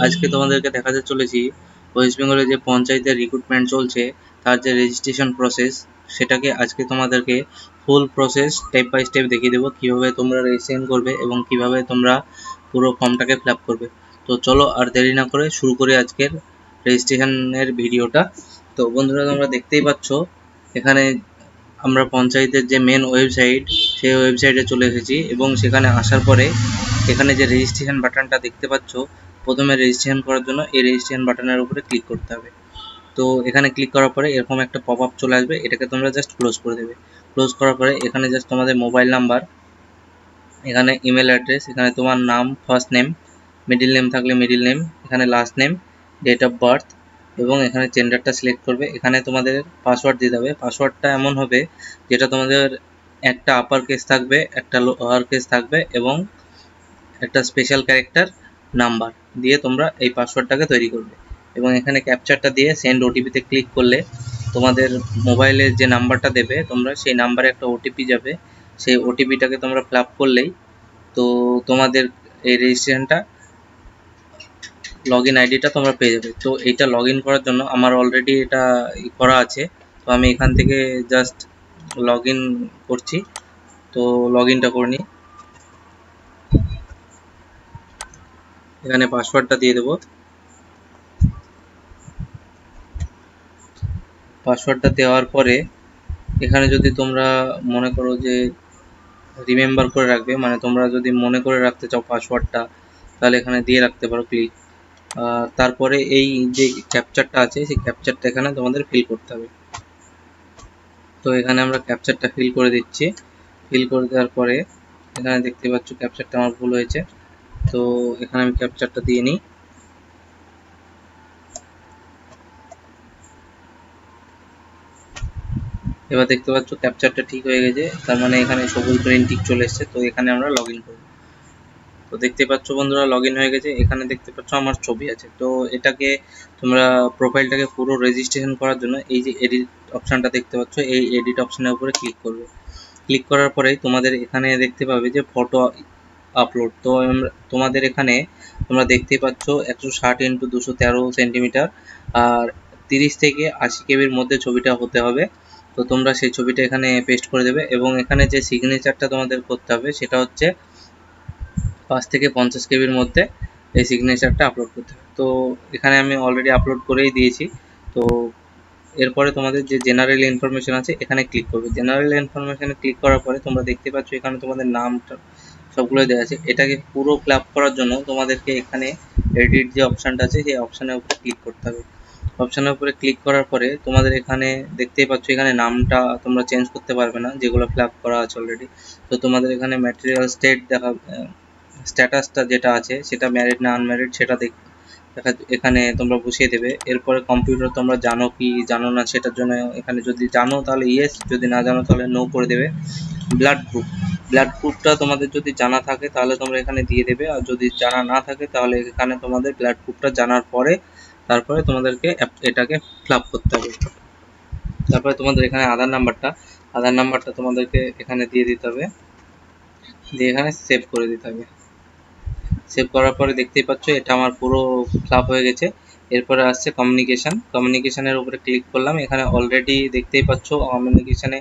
আজকে তোমাদেরকে দেখাতে চলেছি ওয়েস্ট বেঙ্গলে যে পঞ্চায়েতের রিক্রুটমেন্ট চলছে তার যে রেজিস্ট্রেশন প্রসেস সেটাকে আজকে তোমাদেরকে full process step by step দেখিয়ে দেবো কীভাবে তোমরা রেজিস্ট্রেশন করবে এবং কিভাবে তোমরা পুরো ফর্মটাকে ফিল আপ করবে। তো চলো আর দেরি না করে শুরু করি আজকের রেজিস্ট্রেশনের ভিডিওটা। তো বন্ধুরা তোমরা দেখতেই পাচ্ছ এখানে আমরা পঞ্চায়েতের যে মেন ওয়েবসাইট সেই ওয়েবসাইটে চলে এসেছি এবং সেখানে আসার পরে এখানে যে রেজিস্ট্রেশন বাটনটা দেখতে পাচ্ছ, প্রথমে রেজিস্ট্রেশন করার জন্য এই রেজিস্ট্রেশন বাটনের উপরে ক্লিক করতে হবে। তো এখানে ক্লিক করার পরে এরকম একটা পপ আপ চলে আসবে, এটাকে তোমরা জাস্ট ক্লোজ করে দেবে। ক্লোজ করার পরে এখানে জাস্ট তোমাদের মোবাইল নাম্বার, এখানে ইমেল অ্যাড্রেস, এখানে তোমার নাম ফার্স্ট নেম, মিডিল নেম থাকলে মিডিল নেম, এখানে last name, date of birth এবং এখানে জেন্ডারটা সিলেক্ট করবে। এখানে তোমাদের পাসওয়ার্ড দিতে হবে। পাসওয়ার্ডটা এমন হবে যেটা তোমাদের একটা আপার কেস থাকবে, একটা লোয়ার কেস থাকবে এবং একটা স্পেশাল ক্যারেক্টার নাম্বার দিয়ে তোমরা এই পাসওয়ার্ডটাকে তৈরি করবে এবং এখানে ক্যাপচারটা দিয়ে সেন্ড ওটিপিতে ক্লিক করলে তোমাদের মোবাইলের যে নাম্বারটা দেবে তোমরা সেই নাম্বারে একটা ওটিপি যাবে। সেই ওটিপিটাকে তোমরা ফিল আপ করলেই তো তোমাদের এই রেজিস্ট্রেশনটা লগ ইন আইডিটা তোমরা পেয়ে যাবে। তো এইটা লগ ইন করার জন্য আমার অলরেডি এটা করা আছে, তো আমি এখান থেকে জাস্ট লগ ইন করছি। তো লগ ইনটা করে নিই, এখানে পাসওয়ার্ডটা দিয়ে দেবো। পাসওয়ার্ডটা দেওয়ার পরে এখানে যদি তোমরা মনে করো যে রিমেম্বার করে রাখবে, মানে তোমরা যদি মনে করে রাখতে চাও পাসওয়ার্ডটা, তাহলে এখানে দিয়ে রাখতে পারো ক্লিক। তারপরে এই যে ক্যাপচারটা আছে সেই ক্যাপচারটা এখানে তোমাদের ফিল করতে হবে। তো এখানে আমরা ক্যাপচারটা ফিল করে দিচ্ছি। ফিল করে দেওয়ার পরে এখানে দেখতে পাচ্ছ ক্যাপচারটা আমার ভুল হয়েছে, তো এখানে আমি ক্যাপচারটা দিয়ে নিই। এবার দেখতে পাচ্ছ ক্যাপচারটা ঠিক হয়ে গেছে, তার মানে এখানে সবুজ গ্রিন টিক চলে এসেছে। তো এখানে আমরা লগ ইন করব। তো দেখতে পাচ্ছ বন্ধুরা লগ ইন হয়ে গেছে, এখানে দেখতে পাচ্ছ আমার ছবি আছে। তো এটাকে তোমরা প্রোফাইলটাকে পুরো রেজিস্ট্রেশন করার জন্য এই যে এডিট অপশানটা দেখতে পাচ্ছ, এই এডিট অপশানের উপরে ক্লিক করবে। ক্লিক করার পরে তোমাদের এখানে দেখতে পাবে যে ফটো আপলোড। তো তোমাদের এখানে তোমরা দেখতেই পাচ্ছ 160x213 সেন্টিমিটার আর 30 থেকে 80 কেবির মধ্যে ছবিটা হতে হবে। তো তোমরা সেই ছবিটা এখানে পেস্ট করে দেবে এবং এখানে যে সিগনেচারটা তোমাদের করতে হবে সেটা হচ্ছে 5 থেকে 50 কেবির মধ্যে এই সিগনেচারটা আপলোড করতে হবে। তো এখানে আমি অলরেডি আপলোড করেই দিয়েছি। তো এরপরে তোমাদের যে জেনারেল ইনফরমেশন আছে এখানে ক্লিক করবে। জেনারেল ইনফরমেশনে ক্লিক করার পরে তোমরা দেখতে পাচ্ছ এখানে তোমাদের নামটা সবগুলো দেওয়া আছে। এটাকে পুরো ফিল আপ করার জন্য তোমাদেরকে এখানে এডিট যে অপশানটা আছে সেই অপশানের উপরে ক্লিক করতে হবে। অপশানের উপরে ক্লিক করার পরে তোমাদের এখানে দেখতেই পাচ্ছ এখানে নামটা তোমরা চেঞ্জ করতে পারবে না, যেগুলো ফিল আপ করা আছে অলরেডি। তো তোমাদের এখানে ম্যাটেরিয়াল স্টেট দেখা, স্ট্যাটাসটা যেটা আছে সেটা ম্যারিড না আনম্যারিড সেটা এখানে তোমরা বসিয়ে দেবে। এরপরে কম্পিউটার তোমরা জানো কি জানো না সেটার জন্য এখানে যদি জানো তাহলে ইয়েস, যদি না জানো তাহলে নো করে দেবে। ব্লাড গ্রুপটা তোমাদের যদি জানা থাকে তাহলে তোমরা এখানে দিয়ে দেবে, আর যদি জানা না থাকে তাহলে এখানে তোমাদের ব্লাড গ্রুপটা জানার পরে তারপরে তোমাদেরকে এটাকে ফিল আপ করতে হবে। তারপরে তোমাদের এখানে আধার নাম্বারটা তোমাদেরকে এখানে দিয়ে দিতে হবে, দিয়ে এখানে সেভ করে দিতে হবে। সেভ করার পরে দেখতেই পাচ্ছ এটা আমার পুরো ফিল আপ হয়ে গেছে। এরপরে আসছে কমিউনিকেশনের উপরে ক্লিক করলাম। এখানে অলরেডি দেখতেই পাচ্ছ কমিউনিকেশনে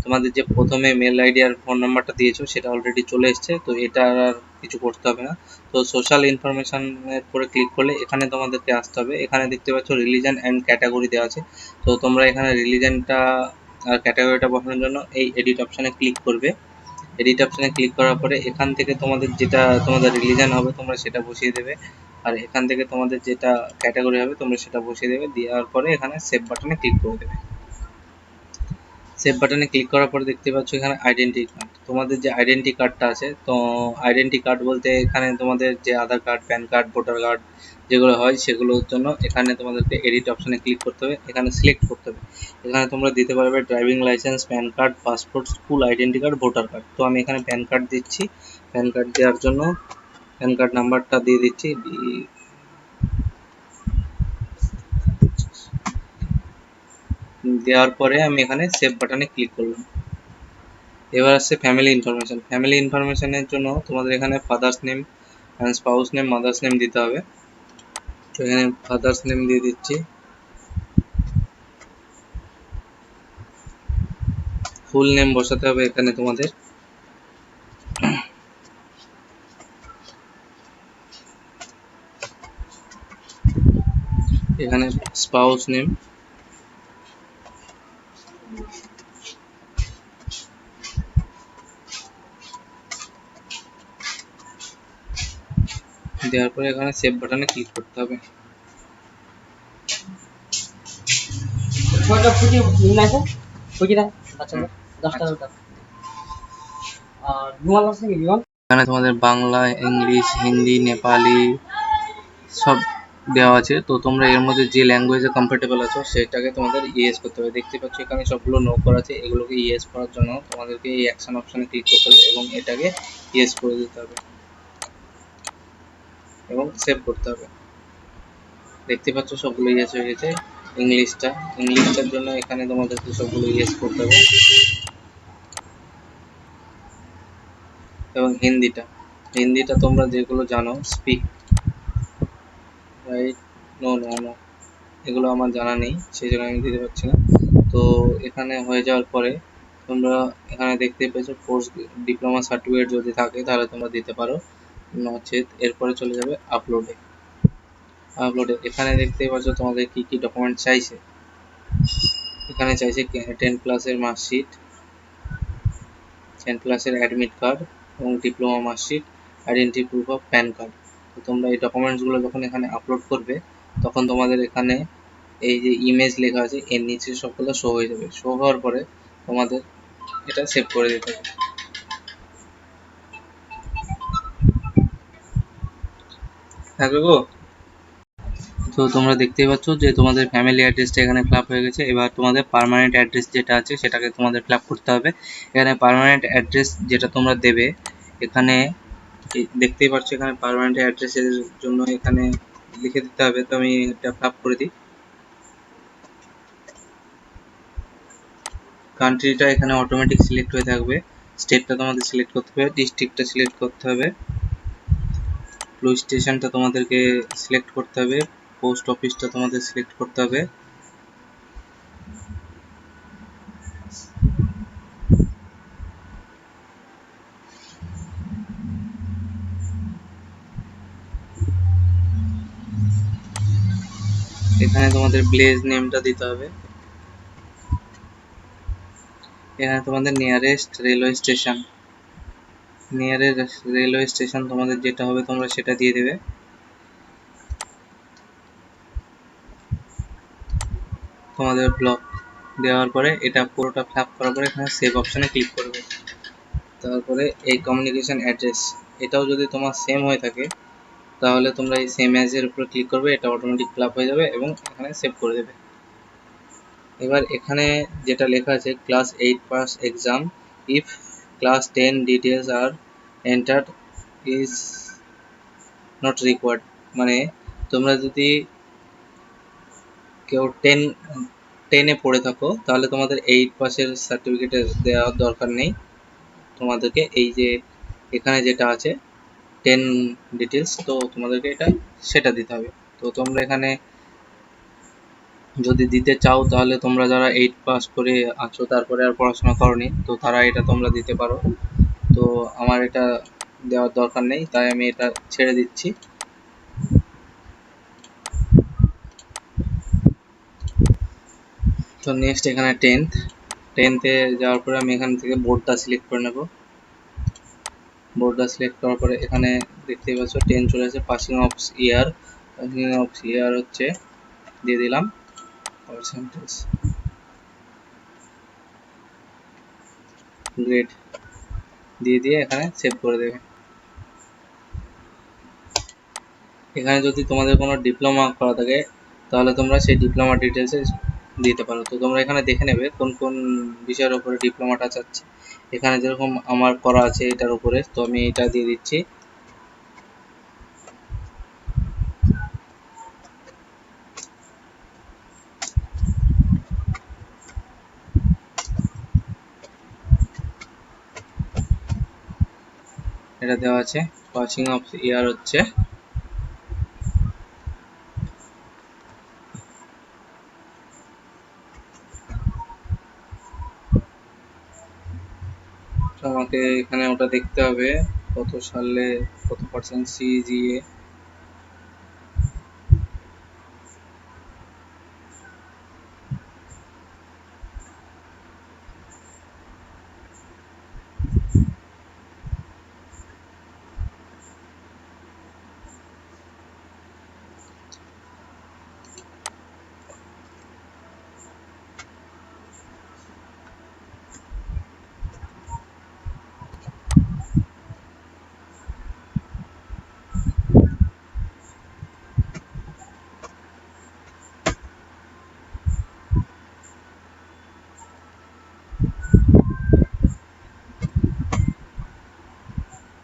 তোমাদের যে প্রথমে মেল আইডি আর ফোন নাম্বারটা দিয়েছো সেটা অলরেডি চলে এসছে, তো এটা আর কিছু করতে হবে না। তো সোশ্যাল ইনফরমেশনের উপরে ক্লিক করলে এখানে তোমাদেরকে আসতে হবে। এখানে দেখতে পাচ্ছ রিলিজন অ্যান্ড ক্যাটাগরি দেওয়া আছে। তো তোমরা এখানে রিলিজনটা আর ক্যাটাগরিটা বসানোর জন্য এই এডিট অপশানে ক্লিক করবে। এডিট অপশানে ক্লিক করার পরে এখান থেকে তোমাদের যেটা তোমাদের রিলিজন হবে তোমরা সেটা বসিয়ে দেবে, আর এখান থেকে তোমাদের যেটা ক্যাটাগরি হবে তোমরা সেটা বসিয়ে দেবে। দেওয়ার পরে এখানে সেভ বাটনে ক্লিক করে দেবে। সেভ বাটনে ক্লিক করার পরে দেখতে পাচ্ছ এখানে আইডেন্টি কার্ড, তোমাদের যে আইডেন্টি কার্ডটা আছে। তো আইডেন্টি কার্ড বলতে এখানে তোমাদের যে Aadhaar card, PAN card, voter card যেগুলো হয় সেগুলোর জন্য এখানে তোমাদেরকে এডিট অপশানে ক্লিক করতে হবে, এখানে সিলেক্ট করতে হবে। এখানে তোমরা দিতে পারবে driving licence, pan card, passport, school identity card, voter card. তো আমি এখানে প্যান কার্ড দিচ্ছি। প্যান কার্ড দেওয়ার জন্য প্যান কার্ড নাম্বারটা দিয়ে দিচ্ছি। দেওয়ার পরে আমি এখানে সেভ বাটনে ক্লিক করলাম। এবার আসছে ফ্যামিলি ইনফরমেশনের জন্য তোমাদের এখানে father's name and spouse name, mother's name দিতে হবে। তো এখানে ফাদার্স নেম দিয়ে দিচ্ছি, ফুল নেম বসাতে হবে এখানে তোমাদের। এখানে স্পাউস নেম, দেওয়ার পরে এখানে সেভ বাটনে ক্লিক করতে হবে। এখানে তোমাদের বাংলা, ইংলিশ, হিন্দি, নেপালি সব দেওয়া আছে। তো তোমরা এর মধ্যে যে ল্যাঙ্গুয়েজে কমফোর্টেবল আছো সেটাকে তোমাদের ইয়েস করতে হবে। দেখতে পাচ্ছ এখানে সবগুলো নো করা আছে, এগুলোকে ইয়েস করার জন্য তোমাদেরকে এই অ্যাকশন অপশনে ক্লিক করতে হবে এবং এটাকে ইয়েস করে দিতে হবে এবং সেভ করতে হবে। দেখতে পাচ্ছ সবগুলো ইয়েস হয়ে গেছে। ইংলিশটার জন্য এখানে তোমাদেরকে সবগুলো ইয়েস করতে হবে এবং হিন্দিটা তোমরা যেগুলো জানো, speak, right, no no no, এগুলো আমার জানা নেই, সেই জন্য আমি দিতে পারছি না। তো এখানে হয়ে যাওয়ার পরে তোমরা এখানে দেখতে পেয়েছো পোস্ট ডিপ্লোমা সার্টিফিকেট যদি থাকে তাহলে তোমরা দিতে পারো, নচেত এরপরে চলে যাবে আপলোডে। এখানে দেখতেই পাচ্ছ তোমাদের কি কি ডকুমেন্ট চাইছে। এখানে চাইছে 10 ক্লাসের মার্কশিট, 10 ক্লাসের অ্যাডমিট কার্ড এবং diploma marksheet, identity proof of pan card. তো তোমরা এই ডকুমেন্টসগুলো যখন এখানে আপলোড করবে তখন তোমাদের এখানে এই যে ইমেজ লেখা আছে এর নিচে সবগুলো শো হয়ে যাবে। শো হওয়ার পরে তোমাদের এটা সেভ করে দিতে হবে। থাকবে গো। তো তোমরা দেখতেই পাচ্ছ যে তোমাদের ফ্যামিলি অ্যাড্রেসটা এখানে ফিল হয়ে গেছে। এবার তোমাদের পার্মানেন্ট অ্যাড্রেস যেটা আছে সেটাকে তোমাদের ফিল করতে হবে। এখানে পার্মানেন্ট অ্যাড্রেস যেটা তোমরা দেবে, এখানে দেখতেই পাচ্ছ এখানে পার্মানেন্ট অ্যাড্রেসের জন্য এখানে লিখে দিতে হবে। তো আমি এটা ফিল করে দিই। কান্ট্রিটা এখানে অটোমেটিক সিলেক্ট হয়ে থাকবে, স্টেটটা তোমাদের সিলেক্ট করতে হবে, ডিস্ট্রিক্টটা সিলেক্ট করতে হবে, পুলিশ স্টেশনটা তোমাদেরকে সিলেক্ট করতে হবে, পোস্ট অফিসটা তোমাদের সিলেক্ট করতে হবে, এখানে তোমাদের ভিলেজ নেমটা দিতে হবে, এখানে তোমাদের নিয়ারেস্ট রেলওয়ে স্টেশন তোমাদের যেটা হবে তোমরা সেটা দিয়ে দেবে। তোমাদের ব্লক দেওয়ার পরে এটা পুরোটা ফিল করার পরে এখানে সেভ অপশনে ক্লিক করবে। তারপরে এই কমিউনিকেশন অ্যাড্রেস, এটাও যদি তোমার সেম হয়ে থাকে তাহলে তোমরা এই সেম অ্যাজের উপরে ক্লিক করবে, এটা অটোমেটিক ফিল হয়ে যাবে এবং এখানে সেভ করে দেবে। এবার এখানে যেটা লেখা আছে class 8 pass exam if class 10 details are entered is not required, মানে তোমরা যদি কেউ 10-এ পড়ে থাকো তাহলে তোমাদের 8 পাসের সার্টিফিকেট দেওয়ার দরকার নেই, তোমাদেরকে এই যে এখানে যেটা আছে 10 ডিটেলস, তো তোমাদেরকে সেটা দিতে হবে। তো তোমরা এখানে যদি দিতে চাও তাহলে তোমরা যারা 8 পাস করে আছো তারপরে আর পড়াশোনা করনি তো তারা এটা তোমরা দিতে পারো। তো আমার এটা দেওয়ার দরকার নেই তাই আমি এটা ছেড়ে দিচ্ছি। তো নেক্সট এখানে 10th-এ যাওয়ার পরে আমি এখান থেকে বোর্ডটা সিলেক্ট করে নেব। বোর্ডটা সিলেক্ট করার পরে এখানে দেখতেই পাচ্ছ 10 চলে আসে। পাসিং অফ ইয়ার হচ্ছে দিয়ে দিলাম পার্সেন্টেজ, গ্রেড দিয়ে এখানে সেভ করে দেবে। এখানে যদি তোমাদের কোনো ডিপ্লোমা করা থাকে তাহলে তোমরা সেই ডিপ্লোমা ডিটেলসে দিতে পারো। তো তোমরা এখানে দেখে নেবে কোন কোন বিষয়ের উপরে ডিপ্লোমাটা চাচ্ছে। এখানে যেরকম আমার করা আছে এটার উপরে, তো আমি এটা দিয়ে দিচ্ছি। এটা দেওয়া আছে। পাসিং অফ ইয়ার হচ্ছে তো আমাকে এখানে ওটা দেখতে হবে কত সালে কত পার্সেন্ট সিজিএ।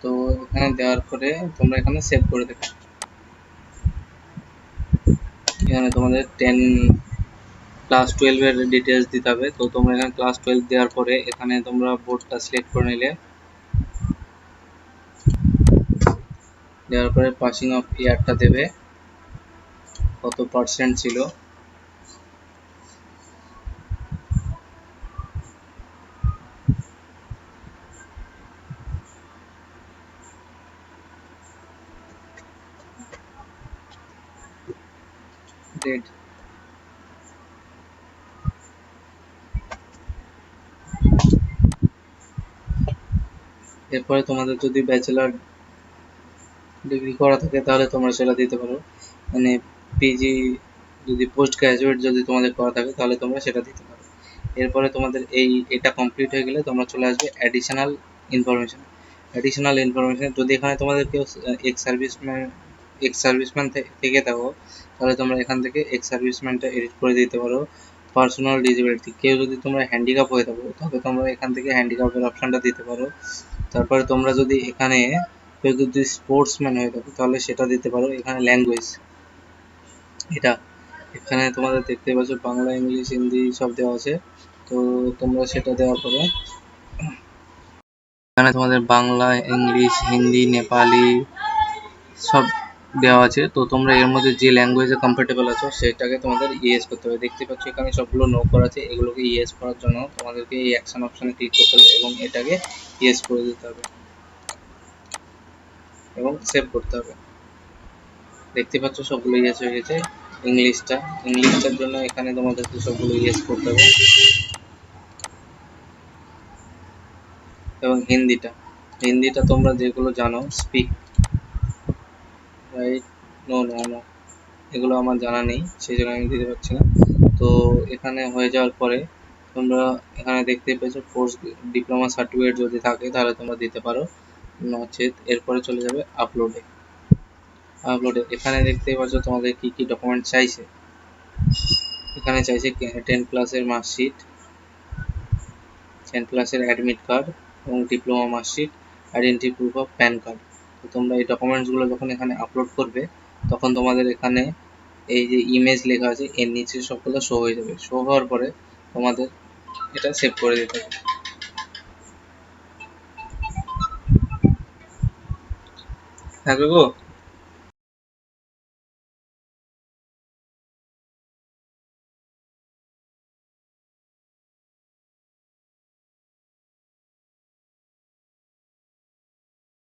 তো এখানে দেওয়ার পরে তোমরা এখানে সেভ করে দেবে। এখানে তোমাদের 10 ক্লাস 12 এর ডিটেলস দিতে হবে। তো তোমরা এখানে ক্লাস 12 দেওয়ার পরে এখানে তোমরা বোর্ডটা সিলেক্ট করে নিলে, দেওয়ার পরে পাসিং অফ ইয়ারটা দেবে, কত পার্সেন্ট ছিল। ডেট, এরপরে তোমাদের যদি ব্যাচেলর ডিগ্রি করা থাকে তাহলে তোমরা সেটা দিতে পারো, মানে পিজি যদি পোস্ট গ্রাজুয়েট যদি তোমাদের করা থাকে তাহলে তোমরা সেটা দিতে পারো। এরপরে তোমাদের এটা কমপ্লিট হয়ে গেলে তোমরা চলে আসবে অ্যাডিশনাল ইনফরমেশন। অ্যাডিশনাল ইনফরমেশন যদি এখানে তোমাদের কেউ এক্স সার্ভিসম্যান থেকে থাকো তাহলে তোমরা এখান থেকে এক্স সার্ভিসম্যানটা এডিট করে দিতে পারো। পার্সোনাল ডিসেবিলিটি, কেউ যদি তোমরা হ্যান্ডিক্যাপ হয়ে থাকো তাহলে তোমরা এখান থেকে হ্যান্ডিক্যাপের অপশানটা দিতে পারো। তারপরে তোমরা যদি এখানে কেউ যদি স্পোর্টসম্যান হয়ে থাকে তাহলে সেটা দিতে পারো। এখানে ল্যাঙ্গুয়েজ, এটা এখানে তোমাদের দেখতে পাচ্ছ বাংলা, ইংলিশ, হিন্দি সব দেওয়া আছে। তো তোমরা সেটা দেওয়ার পরে এখানে তোমাদের বাংলা, ইংলিশ, হিন্দি, নেপালি সব দেওয়া আছে। তো তোমরা এর মধ্যে যে ল্যাঙ্গুয়েজে কমফোর্টেবল আছো সেটাকে তোমাদের ইয়েস করতে হবে। দেখতে পাচ্ছ এখানে সবগুলো নো করা আছে, এগুলোকে ইয়েস করার জন্য তোমাদেরকে এই অ্যাকশন অপশানে ক্লিক করতে হবে এবং এটাকে ইয়েস করে দিতে হবে এবং সেভ করতে হবে। দেখতে পাচ্ছ সবগুলো ইয়েস হয়ে গেছে। ইংলিশটার জন্য এখানে তোমাদেরকে সবগুলো ইয়েস করতে হবে এবং হিন্দিটা তোমরা যেগুলো জানো speak, right, no no no, এগুলো আমার জানা নেই সেই জন্য আমি দিতে পারছি না। তো এখানে হয়ে যাওয়ার পরে তোমরা এখানে দেখতে পেয়েছো কোর্স ডিপ্লোমা সার্টিফিকেট যদি থাকে তাহলে তোমরা দিতে পারো, নচেত এরপরে চলে যাবে আপলোডে। এখানে দেখতে পাচ্ছ তোমাদের কি কি ডকুমেন্ট চাইছে। এখানে চাইছে 10 ক্লাসের মার্কশিট, 10 ক্লাসের অ্যাডমিট কার্ড এবং diploma marksheet, identity proof of pan card. তো তোমরা এই ডকুমেন্টসগুলো যখন এখানে আপলোড করবে তখন তোমাদের এখানে এই যে ইমেজ লেখা আছে এর নিচে সবগুলো শো হয়ে যাবে। শো হওয়ার পরে তোমাদের এটা সেভ করে দিতে হবে। থাকবে গো।